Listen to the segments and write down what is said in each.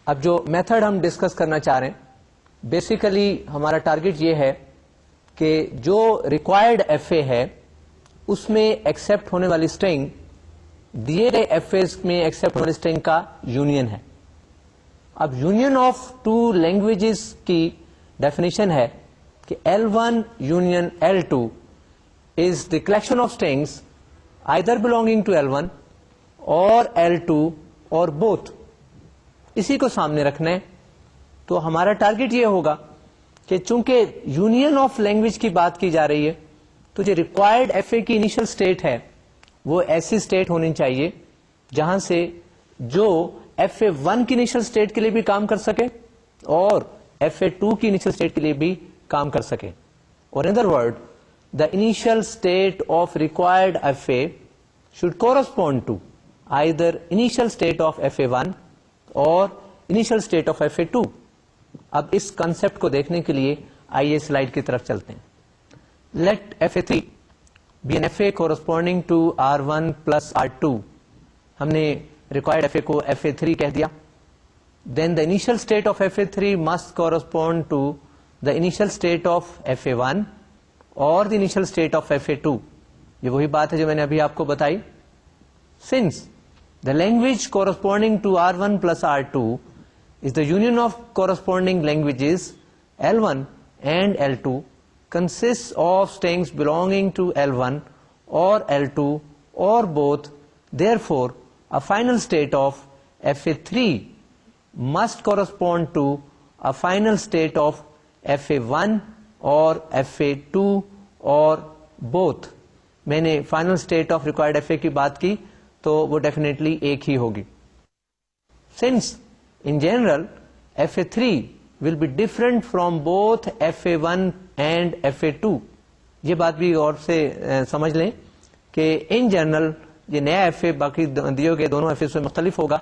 اب جو میتھڈ ہم ڈسکس کرنا چاہ رہے ہیں، بیسیکلی ہمارا ٹارگٹ یہ ہے کہ جو ریکوائرڈ ایف اے ہے اس میں ایکسپٹ ہونے والی اسٹرنگ دیے گئے ایف اے میں ایکسپٹ ہونے والی اسٹرنگ کا یونین ہے. اب یونین آف ٹو لینگویجز کی ڈیفینیشن ہے کہ L1 union L2 is the collection of strings either belonging to L1 or L2 or both. اسی کو سامنے رکھنا ہے. تو ہمارا ٹارگٹ یہ ہوگا کہ چونکہ یونین آف لینگویج کی بات کی جا رہی ہے تو جو ریکوائرڈ ایف اے کی انیشل اسٹیٹ ہے وہ ایسی اسٹیٹ ہونی چاہیے جہاں سے جو ایف اے 1 کی انیشل اسٹیٹ کے لیے بھی کام کر سکے اور ایف اے 2 کی انیشل اسٹیٹ کے لیے بھی کام کر سکے. اور in other word the initial state of required FA should correspond to either initial state of FA1 or initial state of FA2. اب اس کنسپٹ کو دیکھنے کے لیے آئیے سلائڈ کی طرف چلتے ہیں. Let FA3 be an FA corresponding to R1 plus R2. ہم نے required FA کو FA3 کہہ دیا. Then the initial state of FA3 must correspond to the initial state of FA1 اور دی انیشل اسٹیٹ آف FA2. یہ وہی بات ہے جو میں نے ابھی آپ کو بتائی. Since the language corresponding to R1 plus R2 is the union of corresponding languages L1 and L2 consists of strings belonging to L1 or L2 or both. Therefore, a final state of FA3 must correspond to a final state of FA1 اور FA2 اور both. میں نے final state of required F A کی بات کی تو وہ definitely ایک ہی ہوگی. Since in general FA3 will be different from both FA1 and FA2. یہ بات بھی غور سے سمجھ لیں کہ ان جنرل یہ نیا ایف اے باقی دیے گئے دونوں ایف اے سے مختلف ہوگا.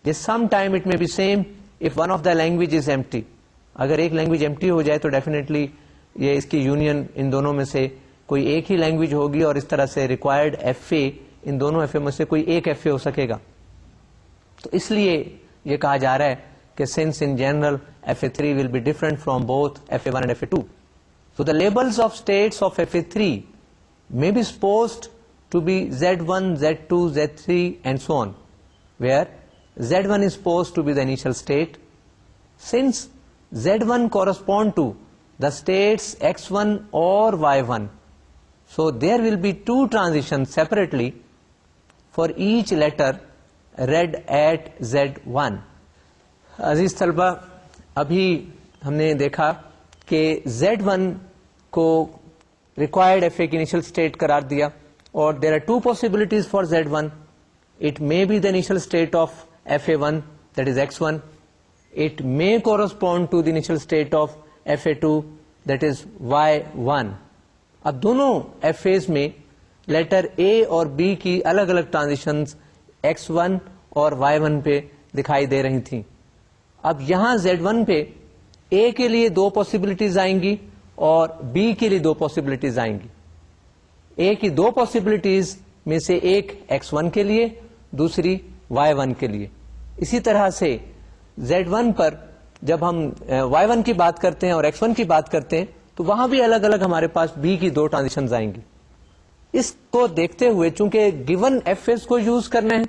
Some time it may be same if one of the language is empty. اگر ایک لینگویج ایمٹی ہو جائے تو ڈیفینیٹلی یہ اس کی یونین ان دونوں میں سے کوئی ایک ہی لینگویج ہوگی اور اس طرح سے ریکوائرڈ ایف اے ان دونوں ایف اے میں سے کوئی ایک ایف اے ہو سکے گا. تو اس لیے یہ کہا جا رہا ہے کہ since in general FA3 will be different from both FA1 and FA2. So the labels of states of FA3 may be supposed to be Z1, Z2, Z3 and so on, where Z1 is supposed to be the initial state. Since Z1 correspond to the states X1 or Y1, so there will be two transitions separately for each letter read at Z1. عزیز طلبہ، ابھی ہم نے دیکھا کہ Z1 کو required F A کی initial state قرار دیا اور there are two possibilities for Z1. It may be the initial state of FA1 that is X1. It may correspond to the initial state of FA2 that is Y1. اب دونوں F As میں letter A اور B کی الگ الگ transitions X1 اور Y1 پہ دکھائی دے رہی تھیں. اب یہاں Z1 پہ A کے لیے دو پاسبلٹیز آئیں گی اور B کے لیے دو پاسبلٹیز آئیں گی. A کی دو پاسبلٹیز میں سے ایک X1 کے لیے، دوسری Y1 کے لیے. اسی طرح سے Z1 پر جب ہم Y1 کی بات کرتے ہیں اور X1 کی بات کرتے ہیں تو وہاں بھی الگ الگ ہمارے پاس B کی دو ٹرانزیشنز آئیں گی. اس کو دیکھتے ہوئے چونکہ گیون ایف ایز کو یوز کرنا ہے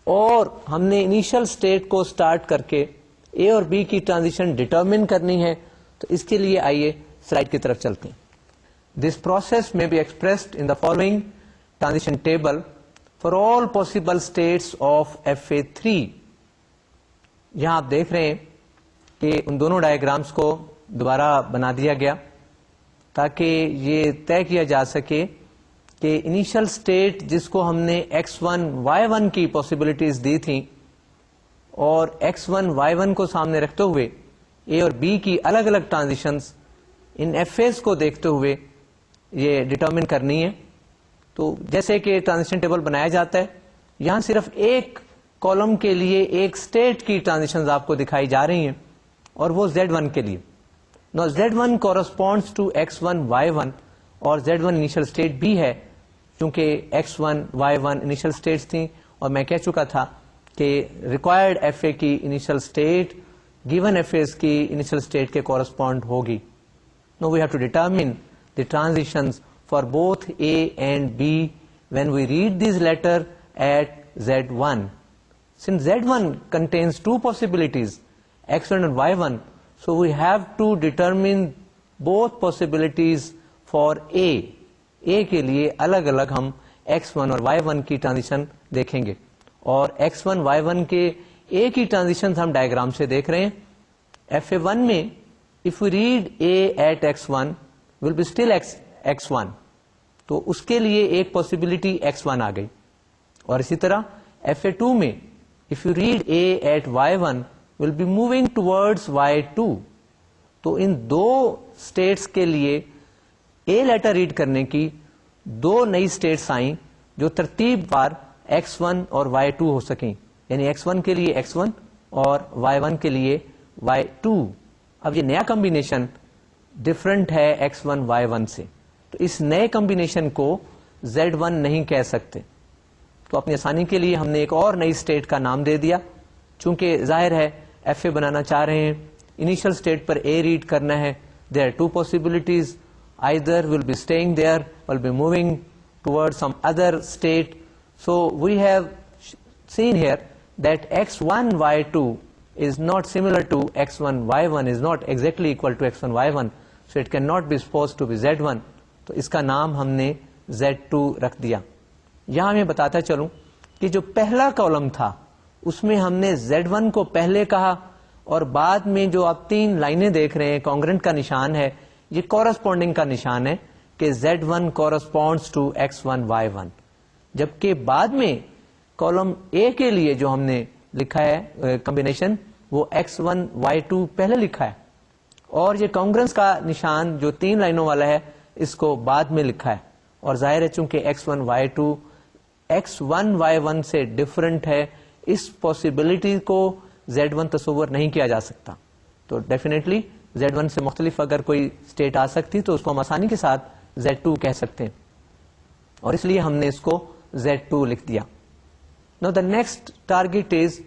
اور ہم نے انیشل اسٹیٹ کو اسٹارٹ کر کے A اور B کی ٹرانزیشن ڈٹرمن کرنی ہے تو اس کے لیے آئیے سلائڈ کی طرف چلتے ہیں. This process may be expressed in the following transition table for all possible states of FA3. یہاں آپ دیکھ رہے ہیں کہ ان دونوں ڈائیگرامس کو دوبارہ بنا دیا گیا تاکہ یہ طے کیا جا سکے کہ انیشل اسٹیٹ جس کو ہم نے X1 Y1 کی پاسبلٹیز دی تھیں اور X1 Y1 کو سامنے رکھتے ہوئے A اور B کی الگ الگ ٹرانزیشنز ان ایف ایز کو دیکھتے ہوئے یہ ڈٹرمن کرنی ہے. تو جیسے کہ ٹرانزیشن ٹیبل بنایا جاتا ہے یہاں صرف ایک کالم کے لیے ایک اسٹیٹ کی ٹرانزیشنز آپ کو دکھائی جا رہی ہیں اور وہ Z1 کے لیے. Now Z1 corresponds to X1 Y1 اور Z1 انیشل اسٹیٹ بھی ہے کیونکہ X1 Y1 انیشل اسٹیٹس تھیں اور میں کہہ چکا تھا کہ ریکوائرڈ ایف اے کی initial state given F A کی انیشل اسٹیٹ کے کورسپونڈ ہوگی. Now we have to determine the transitions for both A and B when we read these letter at Z1. Since Z1 contains two possibilities, X1 and Y1, so we have to determine both possibilities for A. A کے لیے الگ الگ ہم X1 اور Y1 کی transition دیکھیں گے, اور X1 Y1 کے A کی ٹرانزیشن ہم ڈائیگرام سے دیکھ رہے ہیں. FA1 میں if we read A at X1 will be still X1, تو اس کے لیے ایک پاسبلٹی X1 آ گئی. اور اسی طرح FA2 میں if you read A at Y1 will be moving towards Y2, تو ان دو اسٹیٹس کے لیے A لیٹر ریڈ کرنے کی دو نئی اسٹیٹس آئیں جو ترتیب بار X1 اور Y2 ہو سکیں, یعنی X1 کے لیے X1 اور Y1 کے لیے Y2. اب یہ نیا کمبینیشن ڈفرنٹ ہے X1 Y1 سے, تو اس نئے کمبینیشن کو Z1 نہیں کہہ سکتے. تو اپنی آسانی کے لیے ہم نے ایک اور نئی اسٹیٹ کا نام دے دیا, چونکہ ظاہر ہے ایف اے بنانا چاہ رہے ہیں, انیشل اسٹیٹ پر اے ریڈ کرنا ہے. There are two possibilities, either will be staying there will be moving toward some other state. So we have seen here that X1 Y2 is not similar to X1 Y1, is not exactly equal to X1 Y1, so it cannot be supposed to be Z1. تو اس کا نام ہم نے Z2 رکھ دیا. یہاں میں بتاتا چلوں کہ جو پہلا کالم تھا اس میں ہم نے Z1 کو پہلے کہا, اور بعد میں جو آپ تین لائنیں دیکھ رہے ہیں کانگرنٹ کا نشان ہے, یہ کورسپونڈنگ کا نشان ہے کہ Z1 corresponds to X1 Y1. جبکہ بعد میں کالم A کے لیے جو ہم نے لکھا ہے کمبینیشن, وہ X1 Y2 پہلے لکھا ہے, اور یہ کانگرنس کا نشان جو تین لائنوں والا ہے اس کو بعد میں لکھا ہے. اور ظاہر ہے چونکہ X1 Y2 X1 Y1 سے ڈفرنٹ ہے, اس پاسبلٹی کو Z1 تصور نہیں کیا جا سکتا. تو ڈیفینیٹلی Z1 سے مختلف اگر کوئی اسٹیٹ آ سکتی تو اس کو ہم آسانی کے ساتھ Z2 کہہ سکتے ہیں, اور اس لیے ہم نے اس کو Z2 لکھ دیا. Now the next target is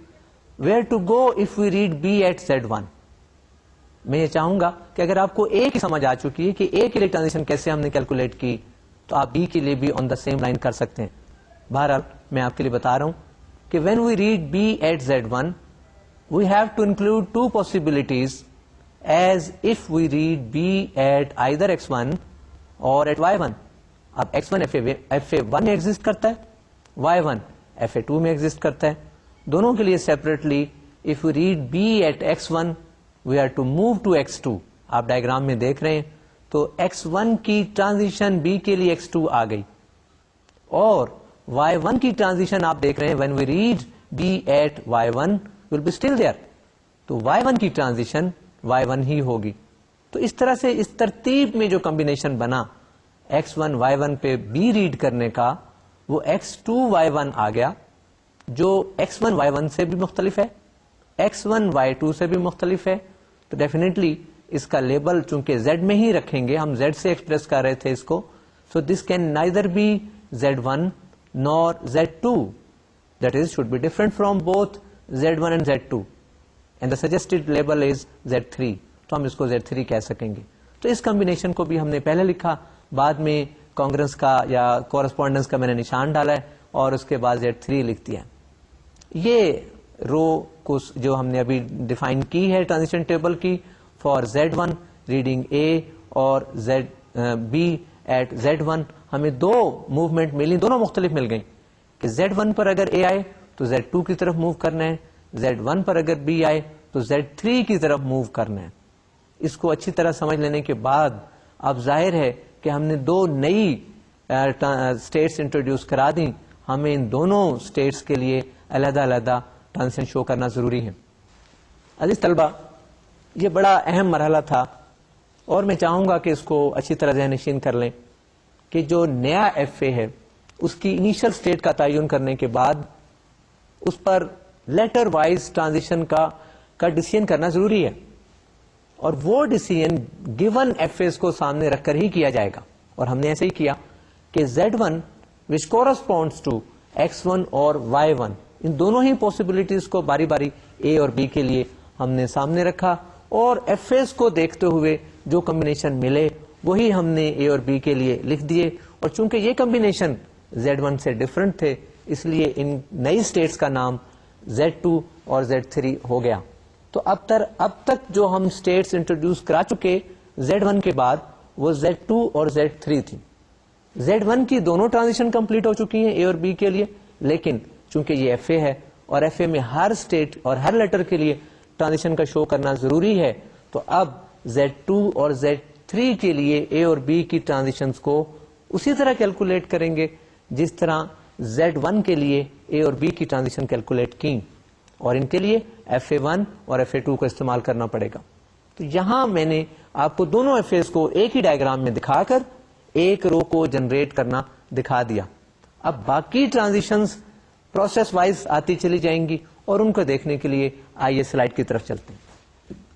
where to go if we read B at Z1. میں یہ چاہوں گا کہ اگر آپ کو A کی سمجھ آ چکی ہے کہ A کے لیے ٹرانزیشن کیسے ہم نے کیلکولیٹ کی, تو آپ B کے لیے بھی آن دا سیم لائن کر سکتے ہیں. بہرحال میں آپ کے لیے بتا رہا ہوں کہ when we read B at Z1 we have to include two possibilities as if we read B at either X1 or at Y1. اب X1 FA1 میں ایگزسٹ کرتا ہے, Y1 FA2 میں ایگزسٹ کرتا ہے. دونوں کے لیے separately if we read B at X1 we are to move to X2. آپ ڈائیگرام میں دیکھ رہے ہیں تو X1 کی ٹرانزیشن B کے لیے X2 آ گئی, اور Y1 کی ٹرانزیشن آپ دیکھ رہے ہیں when we read B at Y1 will be still there. تو Y1 کی ٹرانزیشن Y1 ہی ہوگی. تو اس طرح سے اس ترتیب میں جو کمبینیشن بنا X1 Y1 پہ B ریڈ کرنے کا, وہ X2 Y1 آ گیا جو X1 Y1 سے بھی مختلف ہے, X1 Y2 سے بھی مختلف ہے. تو ڈیفینیٹلی اس کا لیبل چونکہ Z میں ہی رکھیں گے, ہم Z سے ایکسپریس کر رہے تھے اس کو, so this can neither be Z1 nor Z2, that is should be different from both Z1 and Z2, and the suggested label is Z3. تو ہم اس کو Z3 کہہ سکیں گے. تو اس کمبینیشن کو بھی ہم نے پہلے لکھا, بعد میں کانگرنس کا یا کورسپونڈنس کا میں نے نشان ڈالا ہے, اور اس کے بعد Z3 لکھ دیا. یہ رو کو جو ہم نے ابھی ڈیفائن کی ہے ٹرانزیشن ٹیبل کی فار Z1 ریڈنگ A اور B ایٹ Z1, ہمیں دو موومنٹ ملی, دونوں مختلف مل گئیں کہ Z1 پر اگر A آئے تو Z2 کی طرف موو کرنا ہے, Z1 پر اگر B آئے تو Z3 کی طرف موو کرنا ہے. اس کو اچھی طرح سمجھ لینے کے بعد اب ظاہر ہے کہ ہم نے دو نئی اسٹیٹس انٹروڈیوس کرا دیں, ہمیں ان دونوں اسٹیٹس کے لیے علیحدہ علیحدہ ٹرانزیشن شو کرنا ضروری ہے. عزیز طلبہ, یہ بڑا اہم مرحلہ تھا, اور میں چاہوں گا کہ اس کو اچھی طرح ذہن نشین کر لیں کہ جو نیا ایف اے ہے اس کی انیشل اسٹیٹ کا تعین کرنے کے بعد اس پر لیٹر وائز ٹرانزیشن کا ڈیسیژن کرنا ضروری ہے, اور وہ ڈیسیژن گیون ایف اے کو سامنے رکھ کر ہی کیا جائے گا. اور ہم نے ایسے ہی کیا کہ Z1 which corresponds to X1 اور Y1 ان دونوں ہی پاسبلٹیز کو باری باری اے اور بی کے لیے ہم نے سامنے رکھا اور ایف ایز کو دیکھتے ہوئے جو کمبینیشن ملے وہی ہم نے اے اور بی کے لیے لکھ دیے. اور چونکہ یہ کمبینیشن Z1 سے ڈفرنٹ تھے اس لیے ان نئی اسٹیٹس کا نام Z2 اور Z3 ہو گیا. تو اب تک جو ہم اسٹیٹس انٹروڈیوس کرا چکے Z1 کے بعد وہ Z2 اور Z3 تھی. Z1 کی دونوں ٹرانزیشن کمپلیٹ ہو چکی ہیں اے اور بی کے لیے, لیکن چونکہ یہ ایف اے ہے اور ایف اے میں ہر اسٹیٹ اور ہر لیٹر کے لیے ٹرانزیشن کا شو کرنا ضروری ہے, تو اب Z2 اور Z3 کے لیے اے اور بی کی ٹرانزیشنز کو اسی طرح کیلکولیٹ کریں گے جس طرح Z1 کے لیے اے اور بی کی ٹرانزیشن کیلکولیٹ کی, اور ان کے لیے FA1 اور FA2 کا استعمال کرنا پڑے گا. تو یہاں میں نے آپ کو دونوں ایف ایز کو ایک ہی ڈائیگرام میں دکھا کر ایک رو کو جنریٹ کرنا دکھا دیا. اب باقی ٹرانزیشنز پروسیس وائز آتی چلی جائیں گی اور ان کو دیکھنے کے لیے آئیے سلائڈ کی طرف چلتے ہیں.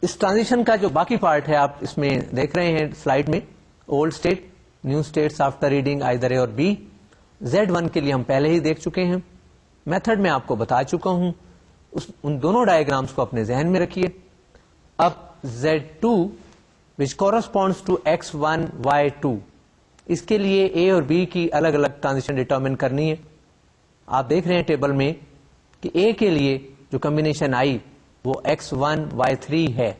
اس ٹرانزیشن کا جو باقی پارٹ ہے آپ اس میں دیکھ رہے ہیں سلائڈ میں, old state, new states after reading either A or B. Z1 کے لیے ہم پہلے ہی دیکھ چکے ہیں, میتھڈ میں آپ کو بتا چکا ہوں, ان دونوں ڈائیگرامس کو اپنے ذہن میں رکھیے. اب Z2 which corresponds to X1 Y2 اس کے لیے اے اور بی کی الگ الگ ٹرانزیشن ڈیٹرمن کرنی ہے. آپ دیکھ رہے ہیں ٹیبل میں کہ اے کے لیے جو کمبینیشن آئی وہ X1 Y3 ہے,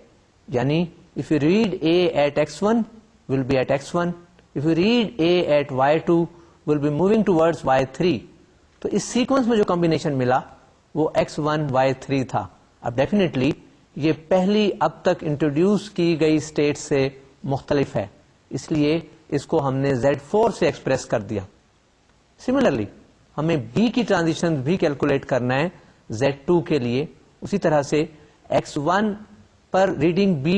یعنی if you read A at X1 will be at X1, if you read A at Y2 will be moving towards Y3. تو اس سیکوینس میں جو کمبینیشن ملا وہ X1 Y3 تھا. اب ڈیفینیٹلی یہ پہلی اب تک انٹروڈیوس کی گئی اسٹیٹ سے مختلف ہے, اس لیے اس کو ہم نے Z4 سے ایکسپریس کر دیا. سملرلی ہمیں B کی ٹرانزیشن بھی کیلکولیٹ کرنا ہے Z2 کے لیے. اسی طرح سے X1 per reading B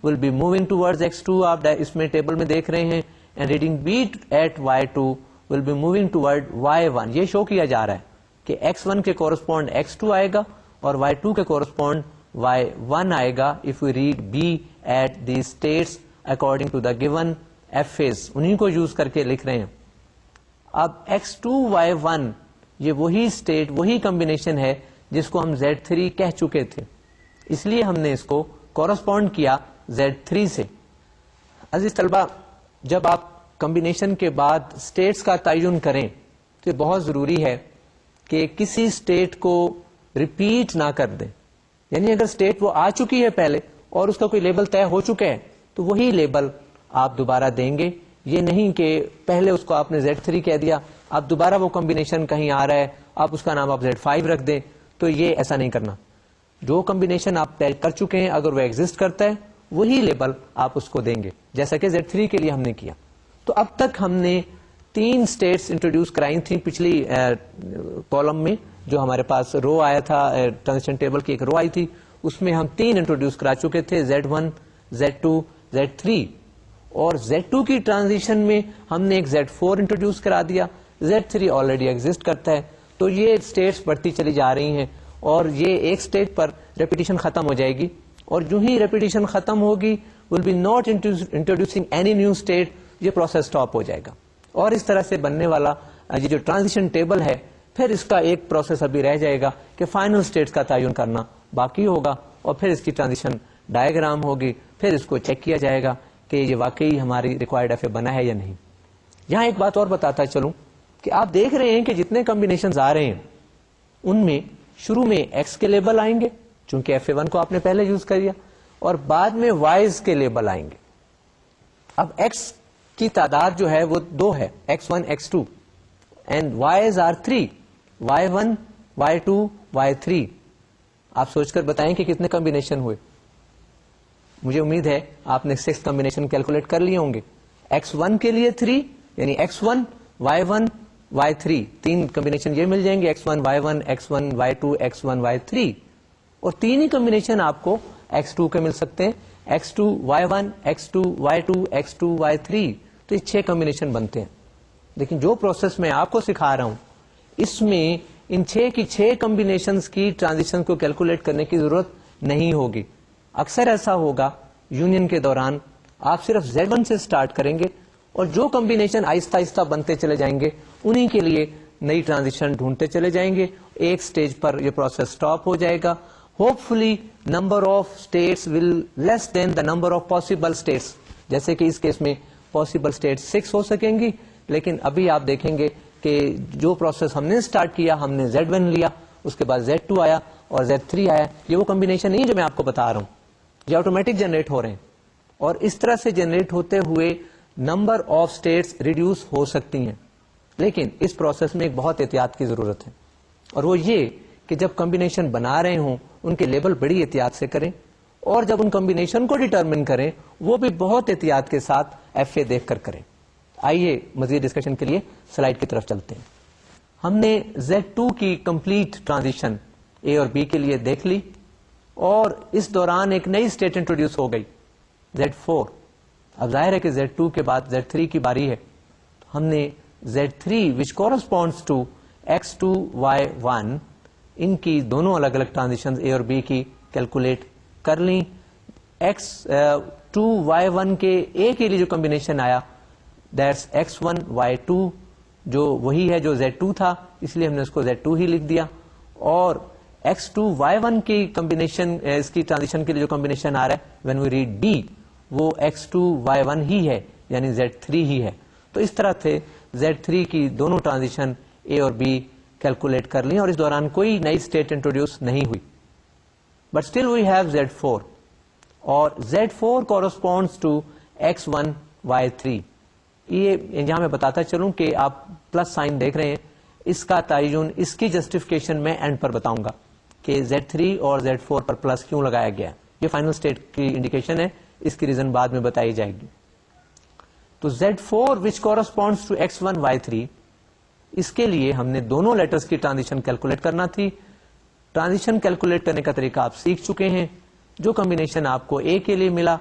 will be moving towards X2, آپ اس میں ٹیبل میں دیکھ رہے ہیں, and reading B at Y2 will be moving toward Y1. یہ شو کیا جا رہا ہے کہ X1 کے کورسپونڈ X2 آئے گا اور Y2 کے کورسپونڈ Y1 آئے گا if we read B at these states according to the given FAs. انہیں کو یوز کر کے لکھ رہے ہیں. اب X2 Y1 یہ وہی اسٹیٹ, وہی کمبینیشن ہے جس کو ہم Z3 کہہ چکے تھے, اس لیے ہم نے اس کو کورسپونڈ کیا Z3 سے. عزیز طلبہ, جب آپ کمبینیشن کے بعد اسٹیٹس کا تعین کریں تو یہ بہت ضروری ہے کہ کسی اسٹیٹ کو ریپیٹ نہ کر دیں. یعنی اگر اسٹیٹ وہ آ چکی ہے پہلے اور اس کا کوئی لیبل طے ہو چکا ہے تو وہی لیبل آپ دوبارہ دیں گے. یہ نہیں کہ پہلے اس کو آپ نے Z3 کہہ دیا, اب دوبارہ وہ کمبینیشن کہیں آ رہا ہے آپ اس کا نام آپ Z5 رکھ دیں, تو یہ ایسا نہیں کرنا. جو کمبینیشن آپ طے کر چکے ہیں اگر وہ ایگزسٹ کرتا ہے وہی لیبل آپ اس کو دیں گے, جیسا کہ Z3 کے لیے ہم نے کیا. تو اب تک ہم نے 3 اسٹیٹس انٹروڈیوس کرائی تھیں پچھلی کالم میں, جو ہمارے پاس رو آیا تھا, ٹرانزیشن ٹیبل کی ایک رو آئی تھی, اس میں ہم 3 انٹروڈیوس کرا چکے تھے, Z1, Z2, Z3. اور Z2 کی ٹرانزیشن میں ہم نے ایک Z4 انٹروڈیوس کرا دیا, Z3 آلریڈی ایگزسٹ کرتا ہے. تو یہ اسٹیٹس بڑھتی چلی جا رہی ہیں اور یہ ایک اسٹیٹ پر ریپیٹیشن ختم ہو جائے گی, اور جو ہی ریپیٹیشن ختم ہوگی will be not introducing any new state, یہ پروسیس اسٹاپ ہو جائے گا. اور اس طرح سے بننے والا یہ جو ٹرانزیشن ٹیبل ہے, پھر اس کا ایک پروسیس ابھی رہ جائے گا کہ فائنل اسٹیٹس کا تعین کرنا باقی ہوگا, اور پھر اس کی ٹرانزیشن ڈائیگرام ہوگی, پھر اس کو چیک کیا جائے گا کہ یہ واقعی ہماری ریکوائرڈ ایف اے بنا ہے یا نہیں. یہاں ایک بات اور بتاتا چلوں کہ آپ دیکھ رہے ہیں کہ جتنے کمبینیشنز آ رہے ہیں ان میں شروع میں ایکس کے لیبل آئیں گے چونکہ ایف اے 1 کو آپ نے پہلے یوز کر دیا, اور بعد میں وائز کے لیبل آئیں گے. اب ایکس کی تعداد جو ہے وہ 2 ہے, X1 X2, and wise are 3, Y1 Y2 Y3. آپ سوچ کر بتائیں کہ کتنے کمبینیشن ہوئے. مجھے امید ہے آپ نے 6 کمبینیشن کیلکولیٹ کر لیے ہوں گے. X1 کے لیے 3, یعنی X1 Y1 Y3, 3 کمبینیشن یہ مل جائیں گے, X1 Y1 X1 Y2 X1 Y3. اور 3 ہی کمبینیشن آپ کو X2 کے مل سکتے ہیں, X2 Y1 X2 Y2 X2 Y3. تو یہ 6 کمبینیشن بنتے ہیں. لیکن جو پروسیس میں آپ کو سکھا رہا ہوں اس میں ان 6 کی 6 کمبینیشنز کی ٹرانزیشن کو کیلکولیٹ کرنے کی ضرورت نہیں ہوگی. اکثر ایسا ہوگا یونین کے دوران آپ صرف Z1 سے سٹارٹ کریں گے اور جو کمبینیشن آہستہ آہستہ بنتے چلے جائیں گے انہی کے لیے نئی ٹرانزیشن ڈھونڈتے چلے جائیں گے, ایک سٹیج پر یہ پروسیس سٹاپ ہو جائے گا. Hopefully number of states will less than the number of possible states, جیسے کہ اس کیس میں پاسبل اسٹیٹس 6 ہو سکیں گی. لیکن ابھی آپ دیکھیں گے کہ جو پروسیس ہم نے اسٹارٹ کیا, ہم نے Z1 لیا, اس کے بعد Z2 آیا اور Z3 آیا. یہ وہ کمبینیشن نہیں جو میں آپ کو بتا رہا ہوں, یہ آٹومیٹک جنریٹ ہو رہے ہیں, اور اس طرح سے جنریٹ ہوتے ہوئے نمبر آف اسٹیٹس ریڈیوس ہو سکتی ہیں. لیکن اس پروسیس میں ایک بہت احتیاط کی ضرورت ہے, اور وہ یہ کہ جب کمبینیشن بنا رہے ہوں ان کے لیبل بڑی احتیاط سے کریں, اور جب ان کمبینیشن کو ڈیٹرمن کریں وہ بھی بہت احتیاط کے ساتھ FA دیکھ کر کریں. آئیے مزید ڈسکشن کے لیے سلائڈ کی طرف چلتے ہیں. ہم نے Z2 کی کمپلیٹ ٹرانزیشن A اور B کے لیے دیکھ لی, اور اس دوران ایک نئی اسٹیٹ انٹروڈیوس ہو گئی Z4. اب ظاہر ہے کہ Z2 کے بعد Z3 کی باری ہے. ہم نے Z3 which corresponds to X2 Y1 ان کی دونوں الگ الگ ٹرانزیشن A اور B کی کیلکولیٹ کر لیں. X2 Y1 کے A کے لیے جو کمبینیشن آیا دیٹس X1 Y2, جو وہی ہے جو Z2 تھا, اس لیے ہم نے اس کو Z2 ہی لکھ دیا. اور X2 Y1 کی کمبینیشن, اس کی ٹرانزیشن کے لیے جو کمبینیشن آ رہا ہے when we read B, وہ X2 Y1 ہی ہے, یعنی Z3 ہی ہے. تو اس طرح سے Z3 کی دونوں ٹرانزیشن A اور B کیلکولیٹ کر لیں, اور اس دوران کوئی نئی اسٹیٹ انٹروڈیوس نہیں ہوئی. But still we have Z4, اور Z4 corresponds to X1 Y3. یہ یہاں میں بتاتا چلوں کہ آپ پلس سائن دیکھ رہے ہیں, اس کا تعین, اس کی جسٹیفیکیشن میں اینڈ پر بتاؤں گا کہ Z3 اور Z4 پر پلس کیوں لگایا گیا. یہ فائنل اسٹیٹ کی انڈیکیشن ہے, اس کی ریزن بعد میں بتائی جائے گی. تو Z4 which corresponds to X1 Y3, اس کے لیے ہم نے دونوں لیٹرز کی ٹرانزیشن کیلکولیٹ کرنا تھی. ٹرانزیشن کیلکولیٹ کرنے کا طریقہ آپ سیکھ چکے ہیں. جو کمبینیشن آپ کو A کے لیے ملا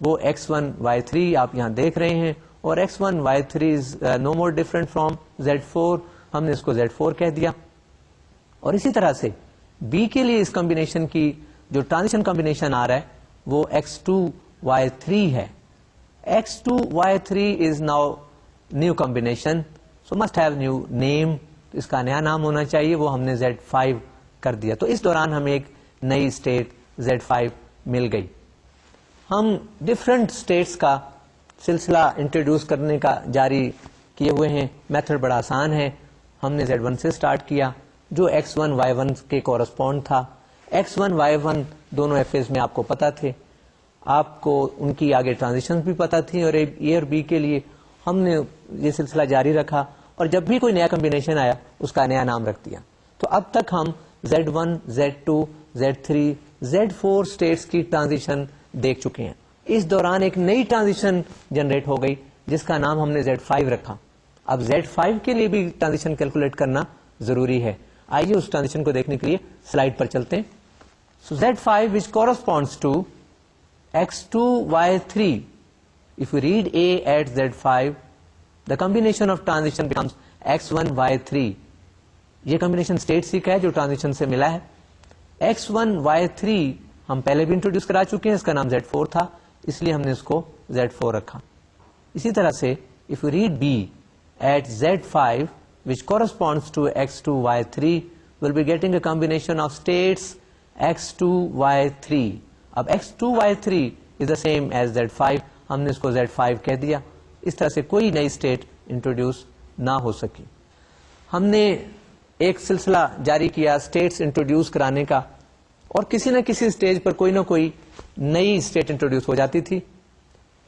وہ X1 Y3 آپ یہاں دیکھ رہے ہیں, اور X1 Y3 is no more different from Z4, ہم نے اس کو Z4 کہہ دیا. اور اسی طرح سے B کے لیے اس کمبینیشن کی جو ٹرانزیشن کمبینیشن آ رہا ہے وہ X2 Y3 ہے. X2 Y3 is now new combination, so must have new name, اس کا نیا نام ہونا چاہیے, وہ ہم نے Z5 کر دیا. تو اس دوران ہمیں ایک نئی اسٹیٹ Z5 مل گئی. ہم ڈفرینٹ اسٹیٹس کا سلسلہ انٹروڈیوس کرنے کا جاری کیے ہوئے ہیں. میتھڈ بڑا آسان ہے. ہم نے Z1 سے اسٹارٹ کیا جو X1 Y1 کے کورسپونڈ تھا. X1 Y1 دونوں FAs میں آپ کو پتا تھے, آپ کو ان کی آگے ٹرانزیشن بھی پتا تھی, اور A اور B کے لیے ہم نے یہ سلسلہ جاری رکھا, اور جب بھی کوئی نیا کمبینیشن آیا اس کا نیا نام رکھ دیا. تو اب تک ہم Z1 Z2 Z3 Z4 status کی ٹرانزیشن دیکھ چکے ہیں. اس دوران ایک نئی ٹرانزیشن جنریٹ ہو گئی جس کا نام ہم نے Z5 رکھا. اب Z5 کے لیے بھی ٹرانزیشن کیلکولیٹ کرنا ضروری ہے. آئیے اس ٹرانزیشن کو دیکھنے کے لیے سلائڈ پر چلتے ہیں. So Z5 which corresponds to X2 Y3. If we read A at Z5, the combination of transition becomes X1 Y3. یہ کمبینیشن اسٹیٹ سی کا ہے جو ٹرانزیشن سے ملا ہے. X1 Y3 ہم پہلے بھی انٹروڈیوس کرا چکے ہیں, اس کا نام Z4 تھا, اس لیے ہم نے اس کو Z4 رکھا. اسی طرح سے if we read B at Z5 which corresponds to X2 Y3, we'll be getting a combination of states X2 Y3. اب X2 Y3 is the same as Z5, ہم نے اس کو Z5 کہہ دیا. اس طرح سے کوئی نئی اسٹیٹ انٹروڈیوس نہ ہو سکی. ہم نے ایک سلسلہ جاری کیا اسٹیٹس انٹروڈیوس کرانے کا, اور کسی نہ کسی اسٹیج پر کوئی نہ کوئی نئی اسٹیٹ انٹروڈیوس ہو جاتی تھی.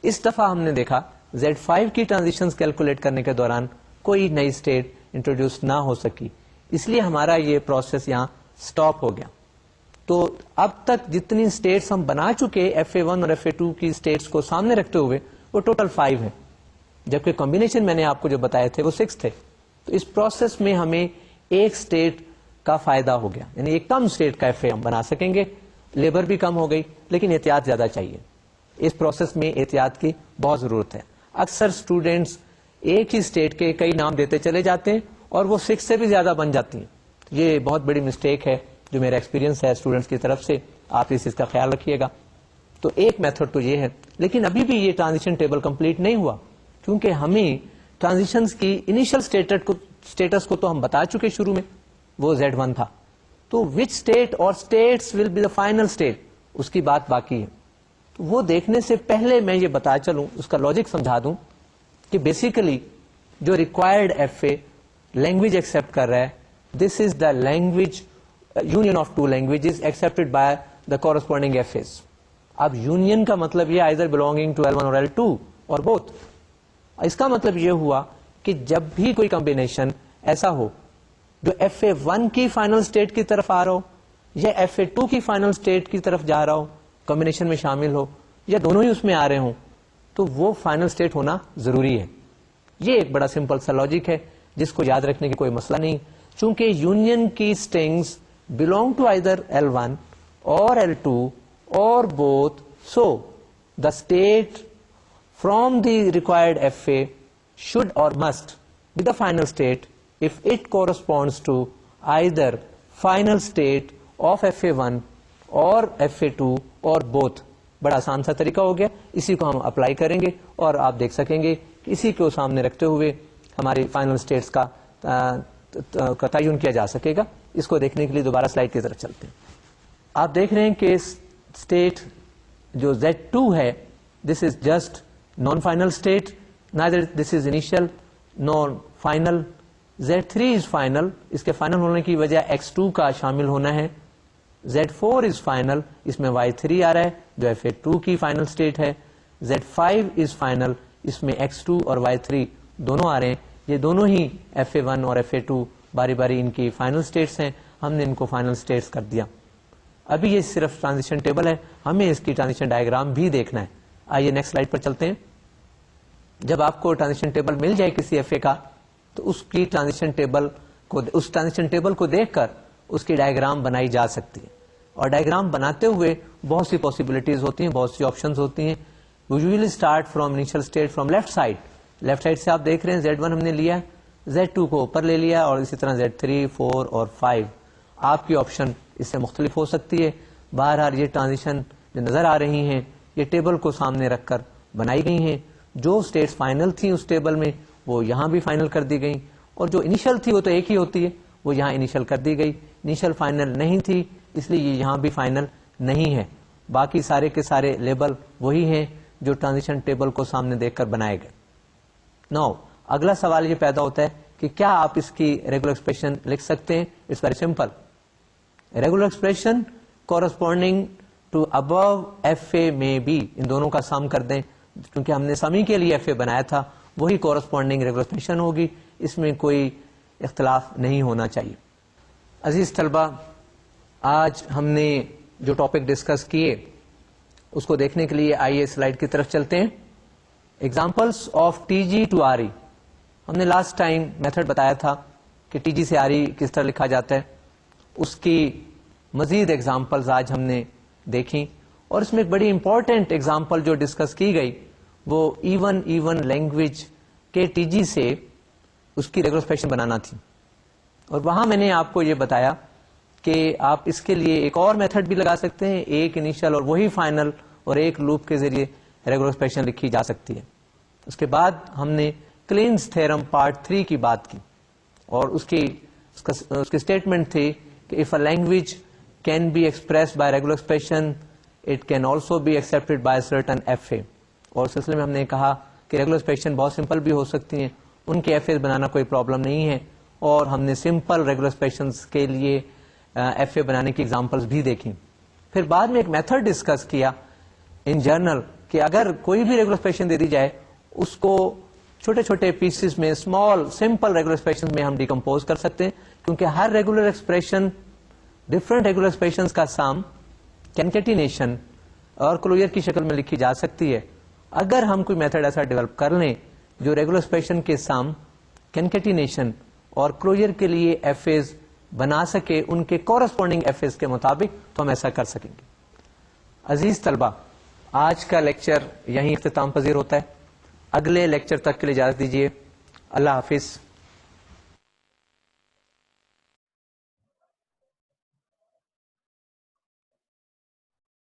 اس دفعہ ہم نے دیکھا Z5 کی ٹرانزیشنز کیلکولیٹ کرنے کے دوران کوئی نئی اسٹیٹ انٹروڈیوس نہ ہو سکی, اس لیے ہمارا یہ پروسیس یہاں سٹاپ ہو گیا. تو اب تک جتنی اسٹیٹس ہم بنا چکے FA1 اور FA2 کی اسٹیٹس کو سامنے رکھتے ہوئے وہ ٹوٹل 5 ہیں, جبکہ کمبینیشن میں نے آپ کو جو بتائے تھے وہ 6 تھے. تو اس پروسیس میں ہمیں ایک اسٹیٹ کا فائدہ ہو گیا, یعنی ایک کم اسٹیٹ کا FA ہم بنا سکیں گے. لیبر بھی کم ہو گئی, لیکن احتیاط زیادہ چاہیے. اس پروسیس میں احتیاط کی بہت ضرورت ہے. اکثر اسٹوڈینٹس ایک ہی اسٹیٹ کے کئی نام دیتے چلے جاتے ہیں اور وہ 6 سے بھی زیادہ بن جاتی ہیں. یہ بہت بڑی مسٹیک ہے جو میرا ایکسپیرینس ہے اسٹوڈینٹس کی طرف سے, آپ اس چیز کا خیال رکھیے گا. تو ایک میتھڈ تو یہ ہے, لیکن ابھی بھی یہ ٹرانزیشن ٹیبل کمپلیٹ نہیں ہوا, کیونکہ ہمیں ٹرانزیشنز کی انیشل اسٹیٹس کو تو ہم بتا چکے شروع میں, وہ Z1 تھا. تو which state or states will be the final state, اس کی بات باقی ہے. تو وہ دیکھنے سے پہلے میں یہ بتا چلوں, اس کا لاجک سمجھا دوں کہ بیسیکلی جو required F A language accept کر رہا ہے, this is the language union of two languages accepted by the corresponding F As. اب یونین کا مطلب یہ آئیدر بلونگنگ ٹو L1 اور L2 اور بوتھ. اس کا مطلب یہ ہوا کہ جب بھی کوئی کمبینیشن ایسا ہو جو FA1 کی فائنل اسٹیٹ کی طرف آ رہا ہو یا FA2 کی فائنل اسٹیٹ کی طرف جا رہا ہو, کمبینیشن میں شامل ہو, یا دونوں ہی اس میں آ رہے ہوں, تو وہ فائنل اسٹیٹ ہونا ضروری ہے. یہ ایک بڑا سمپل سا لاجک ہے جس کو یاد رکھنے کی کوئی مسئلہ نہیں. چونکہ یونین کی stings belong to either L1 or L2 or both, so the state from the required FA should or must be the final state if it corresponds to either final state of FA1 or FA2 or both. بڑا آسان سا طریقہ ہو گیا, اسی کو ہم apply کریں گے اور آپ دیکھ سکیں گے کہ اسی کو سامنے رکھتے ہوئے ہماری فائنل اسٹیٹس کا تعین کیا جا سکے گا. اس کو دیکھنے کے لیے دوبارہ سلائڈ کی طرف چلتے ہیں. آپ دیکھ رہے ہیں کہ اسٹیٹ جو Z2 ہے, this is just non final state, neither this is initial non final. Z3 is final, اس کے فائنل ہونے کی وجہ X2 کا شامل ہونا ہے. Z4 از فائنل, اس میں Y3 آ رہا ہے جو FA2 کی فائنل اسٹیٹ ہے. Z5 از فائنل, اس میں X2 اور Y3 دونوں آ رہے ہیں. یہ دونوں ہی FA1 اور FA2 باری باری ان کی فائنل اسٹیٹس ہیں, ہم نے ان کو فائنل اسٹیٹس کر دیا. ابھی یہ صرف ٹرانزیشن ٹیبل ہے, ہمیں اس کی ٹرانزیشن ڈائیگرام بھی دیکھنا ہے. آئیے نیکسٹ سلائڈ پر چلتے ہیں. جب آپ کو ٹرانزیشن ٹیبل مل جائے کسی ایف اے کا, تو اس کی ٹرانزیشن ٹیبل کو دیکھ کر اس کی ڈائیگرام بنائی جا سکتی ہے. اور ڈائیگرام بناتے ہوئے بہت سی پاسبلٹیز ہوتی ہیں, بہت سی آپشنز ہوتی ہیں. Usually start from initial state from left side. Left side سے آپ دیکھ رہے ہیں Z1 ہم نے لیا, Z2 کو اوپر لے لیا, اور اسی طرح Z3, 4 اور 5. آپ کی آپشن اس سے مختلف ہو سکتی ہے. بہرحال یہ ٹرانزیشن جو نظر آ رہی ہیں یہ ٹیبل کو سامنے رکھ کر بنائی گئی ہیں. جو اسٹیٹس فائنل تھیں اس ٹیبل میں وہ یہاں بھی فائنل کر دی گئی, اور جو انیشل تھی وہ تو ایک ہی ہوتی ہے, وہ یہاں انیشل کر دی گئی. انیشل فائنل نہیں تھی اس لیے یہ یہاں بھی فائنل نہیں ہے. باقی سارے کے سارے لیبل وہی ہیں جو ٹرانزیشن ٹیبل کو سامنے دیکھ کر بنائے گئے. نو اگلا سوال یہ پیدا ہوتا ہے کہ کیا آپ اس کی ریگولر ایکسپریشن لکھ سکتے ہیں؟ It's very simple. Regular expression corresponding to above F A میں بی, ان دونوں کا سم کر دیں, کیونکہ ہم نے سمی کے لیے ایف اے بنایا تھا, وہی کورسپونڈنگ ریگولر ایکسپریشن ہوگی. اس میں کوئی اختلاف نہیں ہونا چاہیے. عزیز طلبہ, آج ہم نے جو ٹاپک ڈسکس کیے اس کو دیکھنے کے لیے آئیے سلائڈ کی طرف چلتے ہیں. Examples of T G to R E. ہم نے لاسٹ ٹائم میتھڈ بتایا تھا کہ ٹی جی سے آر ای کس طرح لکھا جاتا ہے. اس کی مزید ایگزامپلز آج ہم نے دیکھی, اور اس میں ایک بڑی امپورٹنٹ ایگزامپل جو ڈسکس کی گئی وہ ایون لینگویج کے ٹی جی سے اس کی ریگولر ایکسپریشن بنانا تھی. اور وہاں میں نے آپ کو یہ بتایا کہ آپ اس کے لیے ایک اور میتھڈ بھی لگا سکتے ہیں, ایک انیشل اور وہی فائنل, اور ایک لوپ کے ذریعے ریگولر ایکسپریشن لکھی جا سکتی ہے. اس کے بعد ہم نے کلینز تھیرم پارٹ 3 کی بات کی, اور اس کی اسٹیٹمنٹ تھی کہ if a language can be expressed by regular expression it can also be accepted by certain F A. اور اس سلسلے میں ہم نے کہا کہ ریگولر ایکسپریشن بہت سمپل بھی ہو سکتی ہیں, ان کے ایف اے بنانا کوئی پرابلم نہیں ہے. اور ہم نے سمپل ریگولر ایکسپریشنز کے لیے ایف اے بنانے کی ایگزامپلس بھی دیکھی. پھر بعد میں ایک میتھڈ ڈسکس کیا ان جرنل کہ اگر کوئی بھی ریگولر ایکسپریشن دے دی جائے اس کو چھوٹے چھوٹے پیسز میں, اسمال سمپل ریگولر ایکسپریشن میں ہم ڈیکمپوز کر سکتے ہیں, کیونکہ ہر regular expression different regular expression کا سم کنکیٹینیشن اور کلوجر کی شکل میں لکھی جا سکتی ہے. اگر ہم کوئی میتھڈ ایسا ڈیولپ کر لیں جو ریگولر ایکسپریشن کے سم کنکیٹینیشن اور کلوجر کے لیے ایف ایز بنا سکے ان کے کورسپونڈنگ ایف ایز کے مطابق, تو ہم ایسا کر سکیں گے. عزیز طلبہ, آج کا لیکچر یہیں اختتام پذیر ہوتا ہے. اگلے لیکچر تک کے لیے اجازت دیجیے. اللہ حافظ.